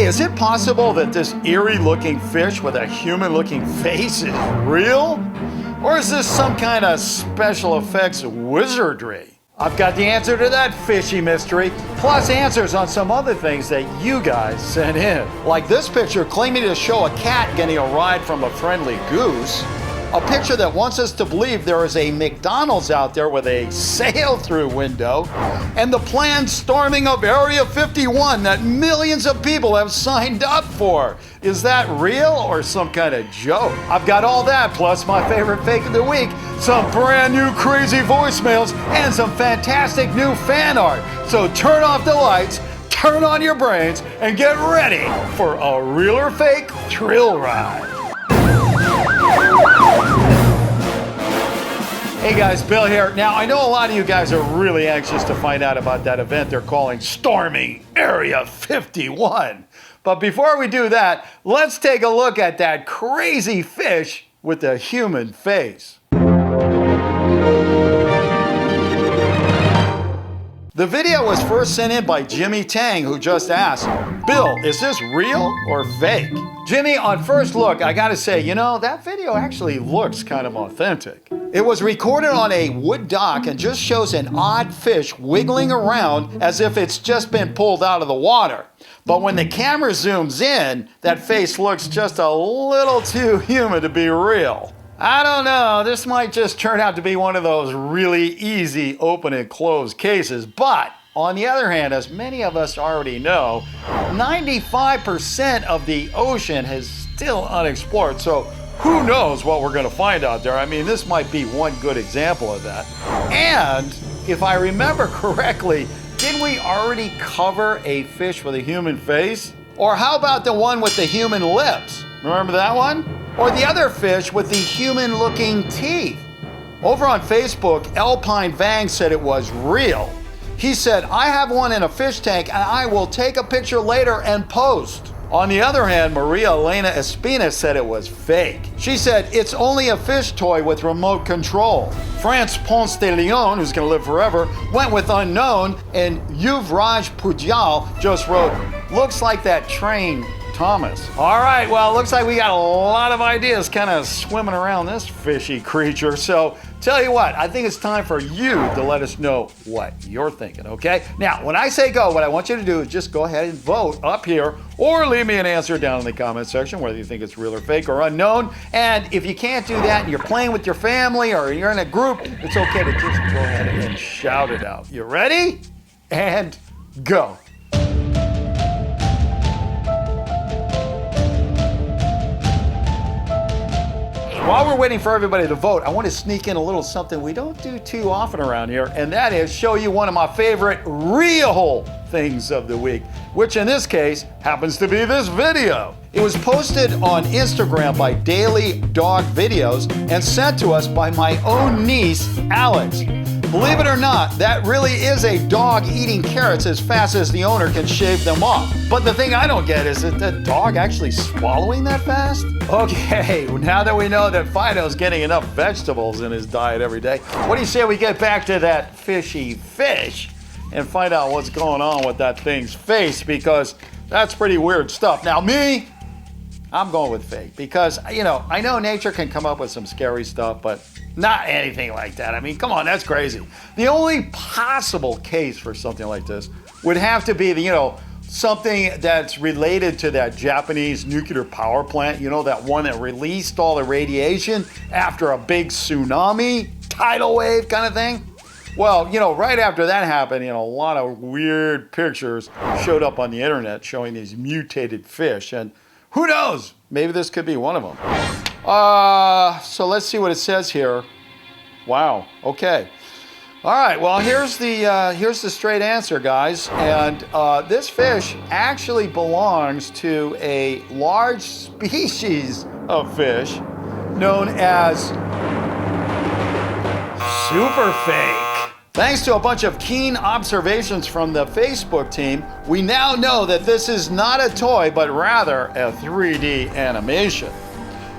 Hey, is it possible that this eerie-looking fish with a human-looking face is real? Or is this some kind of special effects wizardry? I've got the answer to that fishy mystery, plus answers on some other things that you guys sent in. Like this picture claiming to show a cat getting a ride from a friendly goose. A picture that wants us to believe there is a McDonald's out there with a sail-through window. And the planned storming of Area 51 that millions of people have signed up for. Is that real or some kind of joke? I've got all that, plus my favorite fake of the week, some brand new crazy voicemails, and some fantastic new fan art. So turn off the lights, turn on your brains, and get ready for a real or fake thrill ride. Hey guys, Bill here. Now, I know a lot of you guys are really anxious to find out about that event they're calling Storming Area 51. But before we do that, let's take a look at that crazy fish with a human face. The video was first sent in by Jimmy Tang, who just asked, Bill, is this real or fake? Jimmy, on first look, I gotta say, you know, that video actually looks kind of authentic. It was recorded on a wood dock and just shows an odd fish wiggling around as if it's just been pulled out of the water. But when the camera zooms in, that face looks just a little too human to be real. I don't know, this might just turn out to be one of those really easy open and close cases, but on the other hand, as many of us already know, 95% of the ocean is still unexplored, so who knows what we're gonna find out there. I mean, this might be one good example of that. And if I remember correctly, didn't we already cover a fish with a human face? Or how about the one with the human lips? Remember that one? Or the other fish with the human-looking teeth? Over on Facebook, Alpine Vang said it was real. He said, I have one in a fish tank and I will take a picture later and post. On the other hand, Maria Elena Espina said it was fake. She said, it's only a fish toy with remote control. France Ponce de Leon, who's gonna live forever, went with unknown, and Yuvraj Pujal just wrote, looks like that train Thomas. All right, well, it looks like we got a lot of ideas kind of swimming around this fishy creature. So tell you what, I think it's time for you to let us know what you're thinking, okay? Now, when I say go, what I want you to do is just go ahead and vote up here or leave me an answer down in the comment section, whether you think it's real or fake or unknown. And if you can't do that and you're playing with your family or you're in a group, it's okay to just go ahead and shout it out. You ready? And go. While we're waiting for everybody to vote, I want to sneak in a little something we don't do too often around here, and that is show you one of my favorite real things of the week, which in this case happens to be this video. It was posted on Instagram by Daily Dog Videos and sent to us by my own niece, Alex. Believe it or not, that really is a dog eating carrots as fast as the owner can shave them off. But the thing I don't get is that the dog actually swallowing that fast? Okay, now that we know that Fido's getting enough vegetables in his diet every day, what do you say we get back to that fishy fish and find out what's going on with that thing's face, because that's pretty weird stuff. Now me, I'm going with fake because, you know, I know nature can come up with some scary stuff, but not anything like that. I mean, come on, that's crazy. The only possible case for something like this would have to be, something that's related to that Japanese nuclear power plant, that one that released all the radiation after a big tsunami, tidal wave kind of thing. Well, right after that happened, a lot of weird pictures showed up on the internet showing these mutated fish, and who knows, maybe this could be one of them. So let's see what it says here. Wow, okay. All right, well, here's the straight answer, guys. And this fish actually belongs to a large species of fish known as super fake. Thanks to a bunch of keen observations from the Facebook team, we now know that this is not a toy, but rather a 3D animation.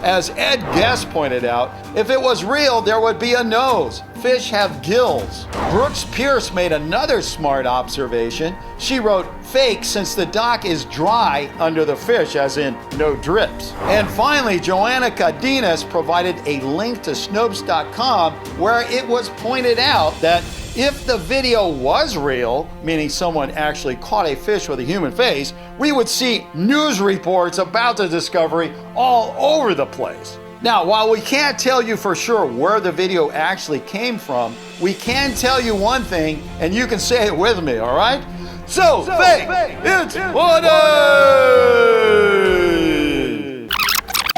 As Ed Guest pointed out, if it was real, there would be a nose. Fish have gills. Brooks Pierce made another smart observation. She wrote, fake since the dock is dry under the fish, as in no drips. And finally, Joanna Cardenas provided a link to Snopes.com where it was pointed out that if the video was real, meaning someone actually caught a fish with a human face, we would see news reports about the discovery all over the place. Now, while we can't tell you for sure where the video actually came from, we can tell you one thing, and you can say it with me, all right? So fake, it's funny!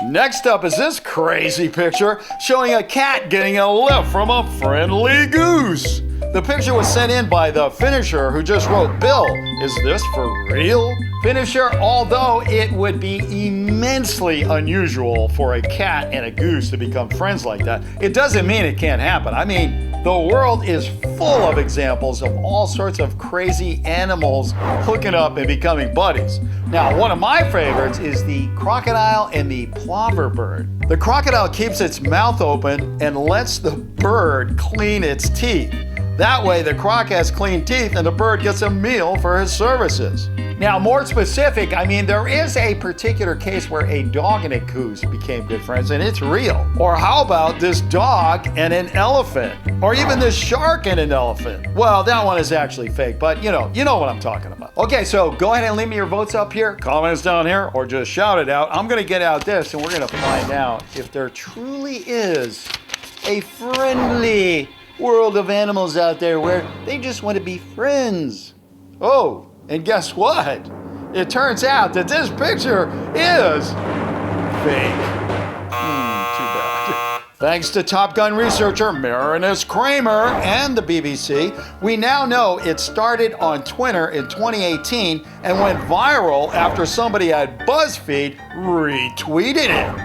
Next up is this crazy picture showing a cat getting a lift from a friendly goose. The picture was sent in by the finisher who just wrote, Bill, is this for real? Finisher, although it would be immensely unusual for a cat and a goose to become friends like that, it doesn't mean it can't happen. I mean, the world is full of examples of all sorts of crazy animals hooking up and becoming buddies. Now, one of my favorites is the crocodile and the plover bird. The crocodile keeps its mouth open and lets the bird clean its teeth. That way, the croc has clean teeth and the bird gets a meal for his services. Now, more specific, I mean, there is a particular case where a dog and a goose became good friends, and it's real. Or how about this dog and an elephant? Or even this shark and an elephant? Well, that one is actually fake, but you know what I'm talking about. Okay, so go ahead and leave me your votes up here, comments down here, or just shout it out. I'm gonna get out this, and we're gonna find out if there truly is a friendly world of animals out there where they just want to be friends. Oh, and guess what? It turns out that this picture is fake. Too bad. Thanks to Top Gun researcher Marinus Kramer and the BBC, we now know it started on Twitter in 2018 and went viral after somebody at BuzzFeed retweeted it.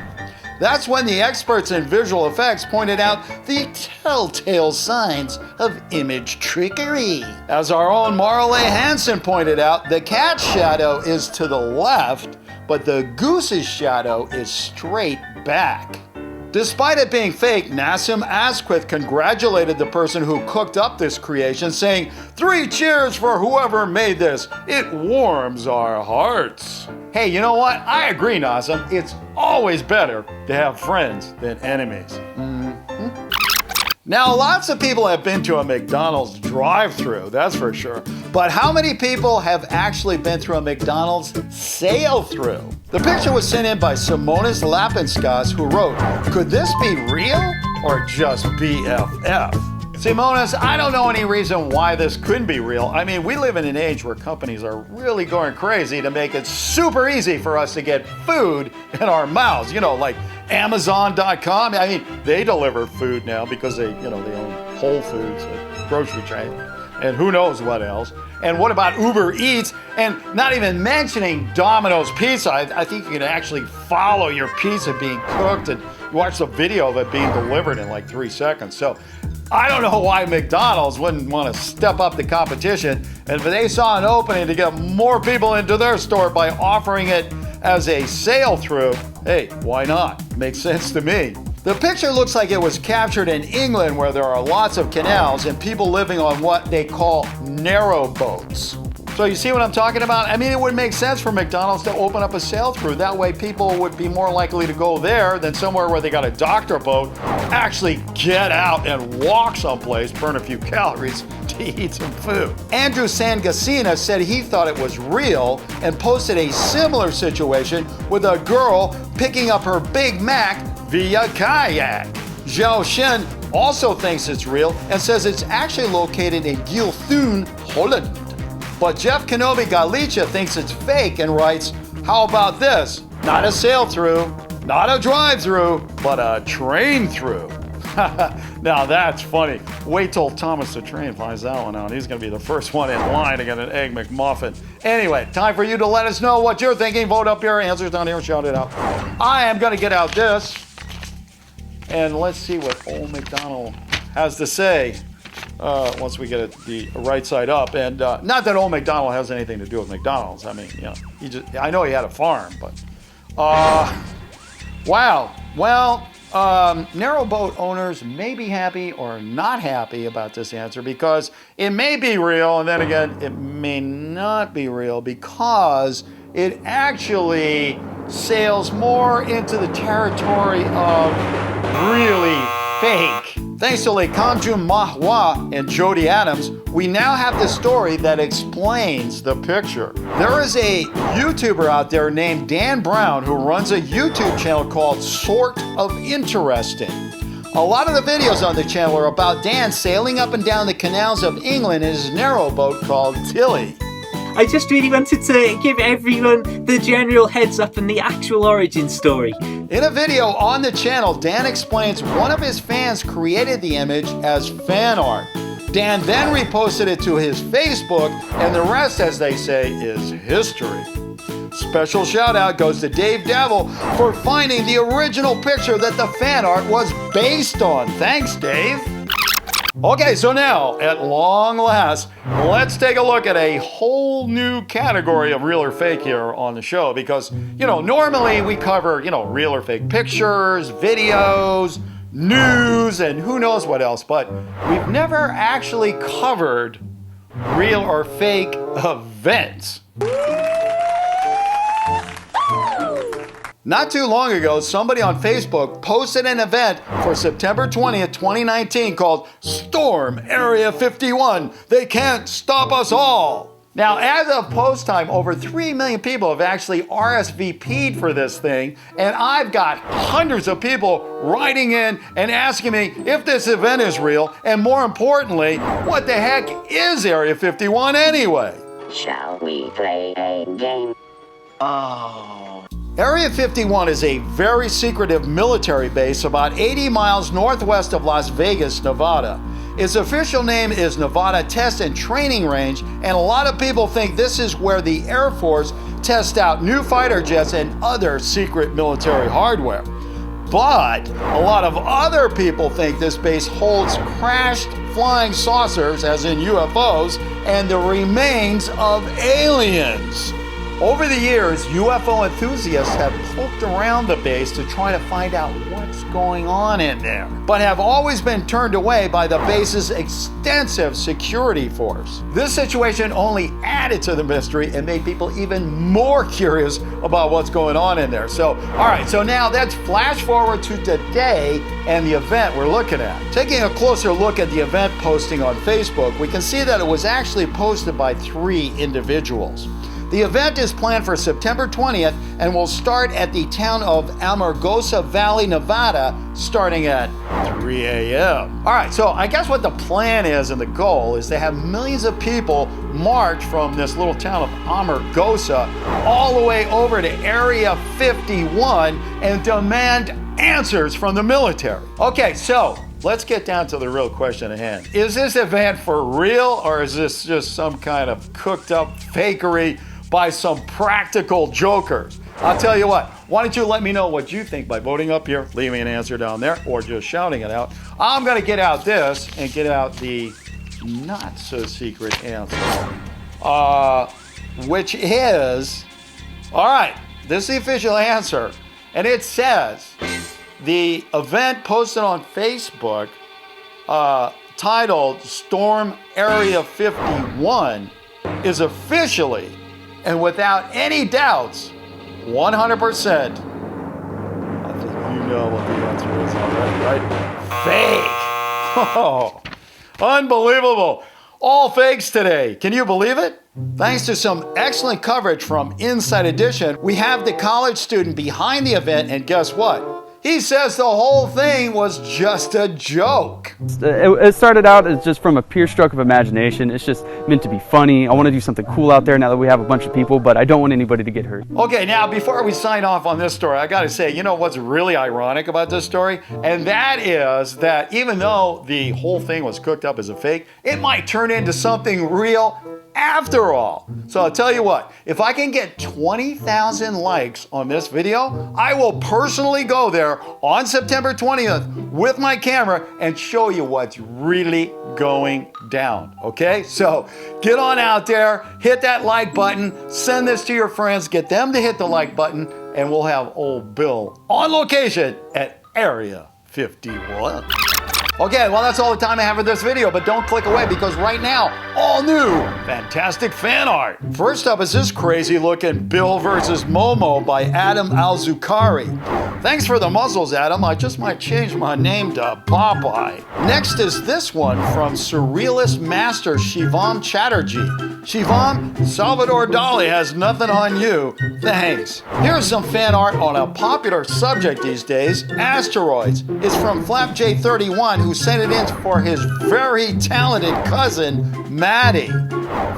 That's when the experts in visual effects pointed out the telltale signs of image trickery. As our own Marley Hansen pointed out, the cat's shadow is to the left, but the goose's shadow is straight back. Despite it being fake, Nassim Asquith congratulated the person who cooked up this creation, saying, "3 cheers for whoever made this. It warms our hearts." Hey, you know what? I agree, Nassim. It's always better to have friends than enemies. Now, lots of people have been to a McDonald's drive-thru, that's for sure. But how many people have actually been through a McDonald's sail-thru? The picture was sent in by Simonis Lapenskas, who wrote, "Could this be real or just BFF?" Simonis, I don't know any reason why this couldn't be real. I mean, we live in an age where companies are really going crazy to make it super easy for us to get food in our mouths. You know, like Amazon.com. I mean, they deliver food now because they own Whole Foods, a grocery chain, and who knows what else. And what about Uber Eats? And not even mentioning Domino's Pizza. I think you can actually follow your pizza being cooked and watch the video of it being delivered in like 3 seconds. So I don't know why McDonald's wouldn't want to step up the competition, and if they saw an opening to get more people into their store by offering it as a sail-through, hey, why not? Makes sense to me. The picture looks like it was captured in England, where there are lots of canals and people living on what they call narrow boats. So you see what I'm talking about? I mean, it would make sense for McDonald's to open up a sail-through. That way people would be more likely to go there than somewhere where they got a doctor boat, actually get out and walk someplace, burn a few calories to eat some food. Andrew Sangasina said he thought it was real and posted a similar situation with a girl picking up her Big Mac via kayak. Zhao Shen also thinks it's real and says it's actually located in Gilthun, Holland. But Jeff Kenobi Galicia thinks it's fake and writes, "How about this? Not a sail-through, not a drive-through, but a train-through." Now that's funny. Wait till Thomas the Train finds that one out. He's going to be the first one in line to get an Egg McMuffin. Anyway, time for you to let us know what you're thinking. Vote up your answers down here. Shout it out. I am going to get out this. And let's see what old McDonald has to say. Once we get it the right side up. And not that old McDonald has anything to do with McDonald's. I mean, I know he had a farm, but wow, Well, narrowboat owners may be happy or not happy about this answer because it may be real, and then again, it may not be real because it actually sails more into the territory of really fake. Thanks to Lekanju Mahwa and Jody Adams, we now have the story that explains the picture. There is a YouTuber out there named Dan Brown who runs a YouTube channel called Sort of Interesting. A lot of the videos on the channel are about Dan sailing up and down the canals of England in his narrowboat called Tilly. I just really wanted to give everyone the general heads up and the actual origin story. In a video on the channel, Dan explains one of his fans created the image as fan art. Dan then reposted it to his Facebook, and the rest, as they say, is history. Special shout out goes to Dave Devil for finding the original picture that the fan art was based on. Thanks, Dave. Okay, so now, at long last, let's take a look at a whole new category of real or fake here on the show because, normally we cover, real or fake pictures, videos, news, and who knows what else, but we've never actually covered real or fake events. Not too long ago, somebody on Facebook posted an event for September 20th, 2019 called Storm Area 51. They can't stop us all. Now, as of post time, over 3 million people have actually RSVP'd for this thing, and I've got hundreds of people writing in and asking me if this event is real, and more importantly, what the heck is Area 51 anyway? Shall we play a game? Oh. Area 51 is a very secretive military base about 80 miles northwest of Las Vegas, Nevada. Its official name is Nevada Test and Training Range, and a lot of people think this is where the Air Force tests out new fighter jets and other secret military hardware. But a lot of other people think this base holds crashed flying saucers, as in UFOs, and the remains of aliens. Over the years, UFO enthusiasts have poked around the base to try to find out what's going on in there, but have always been turned away by the base's extensive security force. This situation only added to the mystery and made people even more curious about what's going on in there. So, all right, so now let's flash forward to today and the event we're looking at. Taking a closer look at the event posting on Facebook, we can see that it was actually posted by 3 individuals. The event is planned for September 20th and will start at the town of Amargosa Valley, Nevada, starting at 3 a.m. All right, so I guess what the plan is and the goal is to have millions of people march from this little town of Amargosa all the way over to Area 51 and demand answers from the military. Okay, so let's get down to the real question at hand. Is this event for real, or is this just some kind of cooked up fakery by some practical jokers? I'll tell you what, why don't you let me know what you think by voting up here, leaving an answer down there, or just shouting it out. I'm gonna get out this and get out the not so secret answer, which is, all right, this is the official answer, and it says the event posted on Facebook titled Storm Area 51 is officially and without any doubts 100%. I think you know what the answer is already, right? Fake. Oh, unbelievable. All fakes today. Can you believe it? Thanks to some excellent coverage from Inside Edition, we have the college student behind the event, and guess what? He says the whole thing was just a joke. It started out as just from a pure stroke of imagination. It's just meant to be funny. I want to do something cool out there now that we have a bunch of people, but I don't want anybody to get hurt. Okay, now before we sign off on this story, I gotta say, you know what's really ironic about this story? And that is that even though the whole thing was cooked up as a fake, it might turn into something real after all. So I'll tell you what, if I can get 20,000 likes on this video, I will personally go there on September 20th with my camera and show you what's really going down, okay? So get on out there, hit that like button, send this to your friends, get them to hit the like button, and we'll have old Bill on location at Area 51. Okay, well, that's all the time I have for this video, but don't click away because right now, all new, fantastic fan art. First up is this crazy looking Bill versus Momo by Adam Al-Zucari. Thanks for the muzzles, Adam. I just might change my name to Popeye. Next is this one from Surrealist Master Shivam Chatterjee. Shivam, Salvador Dali has nothing on you. Thanks. Here's some fan art on a popular subject these days, asteroids. It's from FlapJ31, who sent it in for his very talented cousin, Maddie.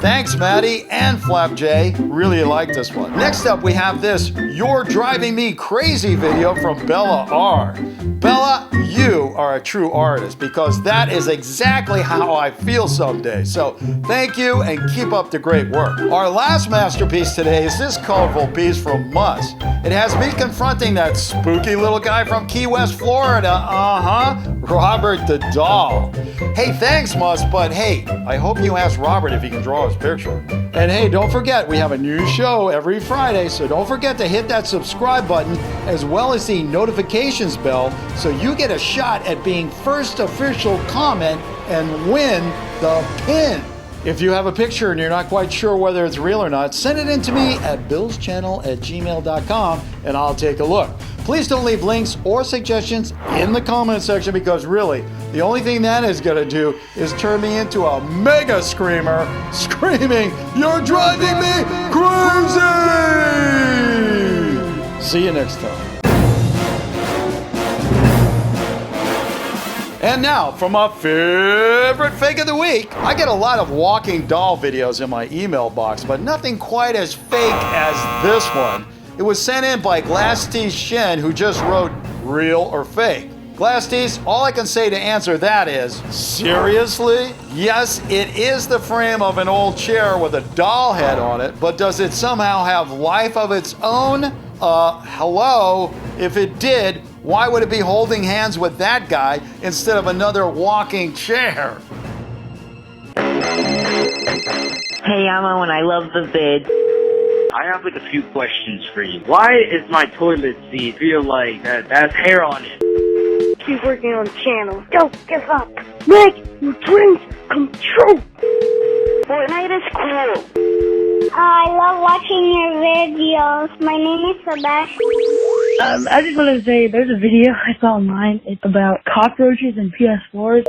Thanks, Maddie and FlapJ. Really like this one. Next up, we have this You're Driving Me Crazy video from Bella R. Bella, you are a true artist because that is exactly how I feel some days. So thank you and keep up the great work. Our last masterpiece today is this colorful piece from Mus. It has me confronting that spooky little guy from Key West, Florida. Robert the Doll. Hey, thanks, Mus, but hey, I hope you ask Robert if he can draw his picture. And hey, don't forget, we have a new show every Friday, so don't forget to hit that subscribe button as well as the notifications bell so you get a shot at being first official comment and win the pin. If you have a picture and you're not quite sure whether it's real or not, send it in to me at billschannel@gmail.com and I'll take a look. Please don't leave links or suggestions in the comment section because really, the only thing that is going to do is turn me into a mega screamer screaming, "You're driving me crazy!" See you next time. And now, for my favorite fake of the week. I get a lot of walking doll videos in my email box, but nothing quite as fake as this one. It was sent in by Glass-T Shen, who just wrote, real or fake? Glass-T's, all I can say to answer that is, seriously? Yes, it is the frame of an old chair with a doll head on it, but does it somehow have life of its own? Hello? If it did, why would it be holding hands with that guy instead of another walking chair? Hey, I'm Owen. I love the vid. I have like a few questions for you. Why is my toilet seat feel like that has hair on it? Keep working on the channel. Don't give up. Make your dreams come true. Fortnite is cool. I love watching your videos. My name is Sebastian. I just wanted to say there's a video I saw online. It's about cockroaches and PS4s.